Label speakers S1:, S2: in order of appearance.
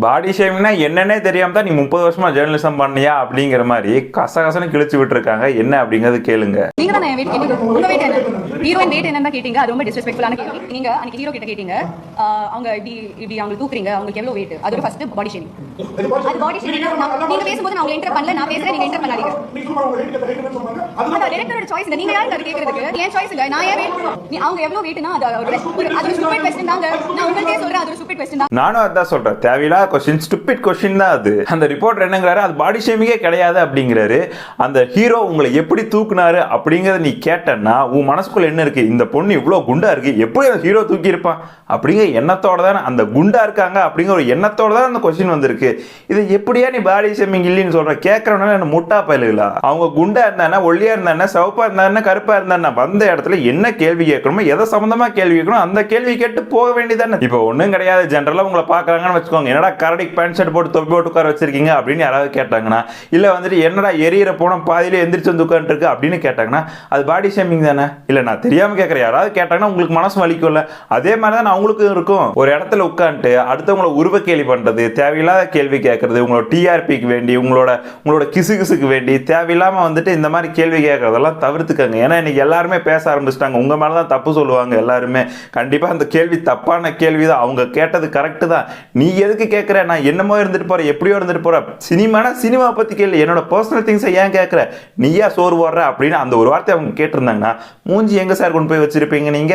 S1: பாடி ஷேமிங்னா என்னன்னே தெரியாம தான் நீ 30 வருஷமா ஜேர்னலிசம் பண்ணியா அப்படிங்கிற மாதிரி கசகசன்னு கிழிச்சு விட்டுருக்காங்க. என்ன அப்படிங்கறது கேளுங்க.
S2: நீங்க தான் வெயிட் கேட்டீங்க. உங்க வெயிட் என்ன? ஹீரோயின் வெயிட் என்னன்னு கேட்டீங்க. அது ரொம்ப டிஸ்ரெஸ்பெக்ட்ஃபுல்லான கேள்வி. நீங்க அன்னைக்கு ஹீரோ கிட்ட கேட்டீங்க, அவங்க இப்படி அவங்க தூக்குறீங்க, அவங்களுக்கு எவ்வளவு வெயிட்? அது ஃபர்ஸ்ட் பாடி ஷேமிங். அது பாடி ஷேமிங். நீங்க பேசும்போது நான் உங்களை என்டர் பண்ணல, நான் பேசுறேன், நீங்க என்டர் பண்ணாதீங்க. அது டைரக்டரோட சாய்ஸ். நீங்க யாருக்கு அது கேக்குறதுக்கு? ஏன் சாய்ஸ் இல்ல. நான் ஏன் வெயிட்? அவங்க எவ்வளவு வெயிட்னா அது ஸ்டூபிட் क्वेश्चन தாங்க. நான் உங்களுக்கே சொல்றேன், அது ஸ்டூபிட் क्वेश्चन தான்.
S1: நானும் அதான் சொல்றேன். தேவையில்லாத क्वेश्चन, ஸ்டூபிட் क्वेश्चन தான் அது. அந்த ரிப்போர்ட்டர் என்னங்கறாரு, அது பாடி ஷேமிங்கே கிடையாது அப்படிங்கறாரு. அந்த ஹீரோ உங்களை எப்படி தூக்குனாரு அப்படிங்கறத நீ கேட்டனா உன் மனசுக்குள்ள என்ன இருக்கு? இந்த பொண்ணு இவ்வளவு குண்டா இருக்கு, எப்படி அந்த ஹீரோ தூக்கி இருப்பான் அப்படிங்கிற எண்ணத்தோட தான் அந்த குண்டா இருக்காங்க அப்படிங்கிற ஒரு எண்ணத்தோட தான் அந்த क्वेश्चन வந்திருக்கு. இது எப்படியா நீ பாடி ஷேமிங் இல்லைன்னு சொல்ற? கேட்கறவனால என்ன முட்டா பயலுகளா? அவங்க குண்டா இருந்தானே, ஒல்லியா இருந்தானே, சிவப்பா இருந்தானே, கருப்பா இருந்தானே, வந்த இடத்துல என்ன கேள்வி கேட்கணுமோ, எதை சம்பந்தமா கேள்வி கேட்கணும் அந்த கேள்வி கேட்டு போக வேண்டியதானே. இப்போ ஒன்றும் கிடையாது, ஜென்ரலா உங்களை பார்க்கறாங்கன்னு வச்சுக்கோங்க, என்னடா கரடிக்கு பேண்ட் ஷர்ட் போட்டு தொப்பி போட்டு உட்கார வச்சிருக்கீங்க அப்படின்னு யாராவது கேட்டாங்கன்னா, இல்ல வந்துட்டு என்னடா எரியற போன பாதியில எந்திரிச்சு வந்து உட்கார்ந்து இருக்கு அப்படின்னு கேட்டாங்கன்னா, அது பாடி ஷேமிங் தானே. இல்ல நான் தெரியாம கேட்கறேன், யாராவது கேட்டாங்கன்னா உங்களுக்கு மனசு வலிக்கும்ல, அதே மாதிரி தான் அவங்களுக்கும் இருக்கும். ஒரு இடத்துல உட்காந்துட்டு அடுத்தவங்களை உருவ கேள்வி பண்றது, தேவையில்லாத கேள்வி கேட்கறது, உங்களோட டிஆர்பிக்கு வேண்டி, உங்களோட கிசுகிசுக்கு வேண்டி தேவையில்லாம வந்துட்டு இந்த மாதிரி கேள்வி கேட்கறதெல்லாம் தவிர்த்துக்கங்க. ஏன்னா இன்னைக்கு எல்லாருமே பேச ஆரம்பிச்சிட்டாங்க, உங்க மேலதான் தப்பு சொல்லுவாங்க எல்லாருமே. கண்டிப்பா அந்த கேள்வி தப்பான கேள்விதான், அவங்க கேட்டது கரெக்ட் தான். நீ எதுக்கு கேட்கற? நான் என்னமோ இருந்துட்டு போறேன், எப்படியோ இருந்துட்டு போறேன், சினிமா பத்தி கேள்வி, என்னோட பர்சனல் திங்ஸை ஏன் கேட்கற, நீயா சோறு போடுற அப்படின்னு அந்த ஒரு வார்த்தை அவங்க கேட்டிருந்தாங்கன்னா மூஞ்சி எங்க சார் கொண்டு போய் வச்சிருப்பீங்க நீங்க?